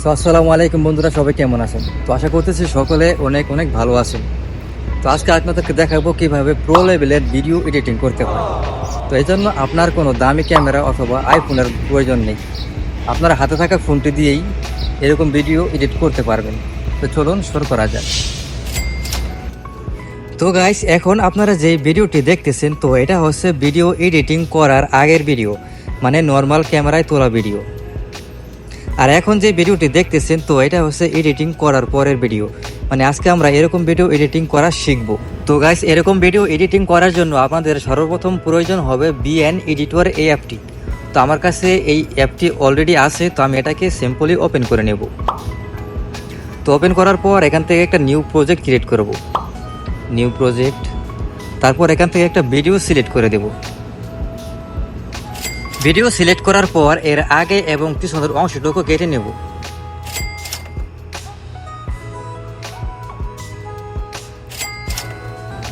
তো আসসালামু আলাইকুম বন্ধুরা, সবাই কেমন আছেন? তো আশা করতেছি সকলে অনেক অনেক ভালো আছেন। তো আজকে আপনাদেরকে দেখাবো কিভাবে প্রো লেভেলের ভিডিও এডিটিং করতে হয়। তো এই জন্য আপনার কোনো দামি ক্যামেরা অথবা আইফোনের প্রয়োজন নেই। আপনার হাতে থাকা ফোনটি দিয়েই এরকম ভিডিও এডিট করতে পারবেন। তো চলুন শুরু করা যাক। তো গাইস, এখন আপনারা যে ভিডিওটি দেখতেছেন, তো এটা হচ্ছে ভিডিও এডিটিং করার আগের ভিডিও, মানে নর্মাল ক্যামেরায় তোলা ভিডিও। আর এখন যে ভিডিওটি দেখতেছেন, তো এটা হচ্ছে এডিটিং করার পরের ভিডিও, মানে আজকে আমরা এরকম ভিডিও এডিটিং করা শিখবো। তো গাইস, এরকম ভিডিও এডিটিং করার জন্য আপনাদের সর্বপ্রথম প্রয়োজন হবে বিএন এডিটর এই অ্যাপটি। তো আমার কাছে এই অ্যাপটি অলরেডি আছে, তো আমি এটাকে সিম্পলি ওপেন করে নেব। তো ওপেন করার পর এখান থেকে একটা নিউ প্রজেক্ট ক্রিয়েট করব, নিউ প্রজেক্ট। তারপর এখান থেকে একটা ভিডিও সিলেক্ট করে দেব। ভিডিও সিলেক্ট করার পর এর আগে এবং পিছনের অংশটুকু কেটে নেব।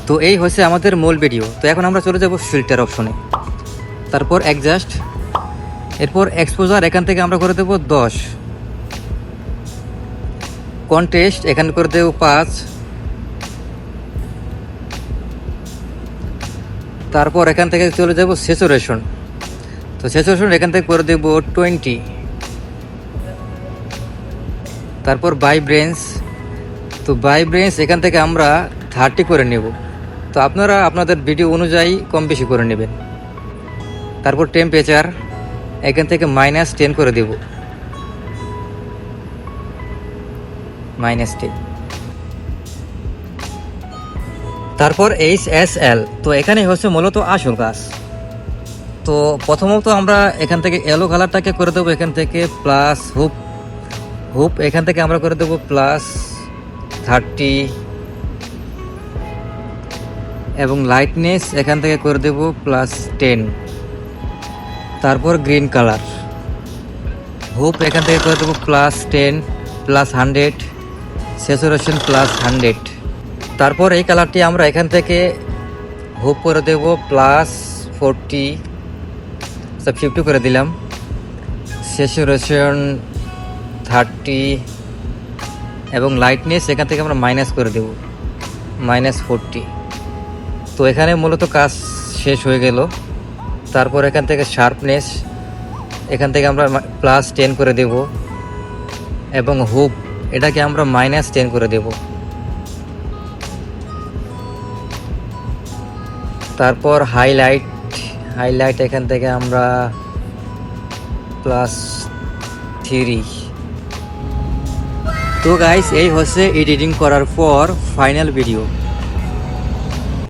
তো এই হচ্ছে আমাদের মূল ভিডিও। তো এখন আমরা চলে যাব ফিল্টার অপশনে, তারপর অ্যাডজাস্ট, এরপর এক্সপোজার এখান থেকে আমরা করে দেব 10, কন্ট্রাস্ট এখানে করে দেব 5, তারপর এখান থেকে চলে যাব স্যাচুরেশন। তো স্যাচুরেশন এখান থেকে করে দেব 20, তারপর ভাইব্রেন্স। তো ভাইব্রেন্স এখান থেকে আমরা 30 করে নেব। তো আপনারা আপনাদের ভিডিও অনুযায়ী কম বেশি করে নেবেন। তারপর টেম্পারেচার এখান থেকে -10 করে দেব, -10। তারপর HSL, তো এখানে হচ্ছে মূলত আসল কাজ। তো প্রথমত আমরা এখান থেকে ইয়েলো কালারটাকে করে দেবো এখান থেকে প্লাস হুপ এখান থেকে আমরা করে দেবো +30, এবং লাইটনেস এখান থেকে করে দেব +10। তারপর গ্রিন কালার হুপ এখান থেকে করে দেবো +10, +100, স্যাচুরেশন +100। তারপর এই কালারটি আমরা এখান থেকে হুপ করে দেব +40, সব 50 করে দিলাম, স্যাচুরেশন 30, এবং লাইটনেস এখান থেকে আমরা মাইনাস করে দেব -40। তো এখানে মূলত কাজ শেষ হয়ে গেল। তারপর এখান থেকে শার্পনেস এখান থেকে আমরা +10 করে দেব, এবং হুপ এটাকে আমরা -10 করে দেব। তারপর হাইলাইট এখান থেকে আমরা +3। তো গাইস, এই হচ্ছে এডিটিং করার পর ফাইনাল ভিডিও।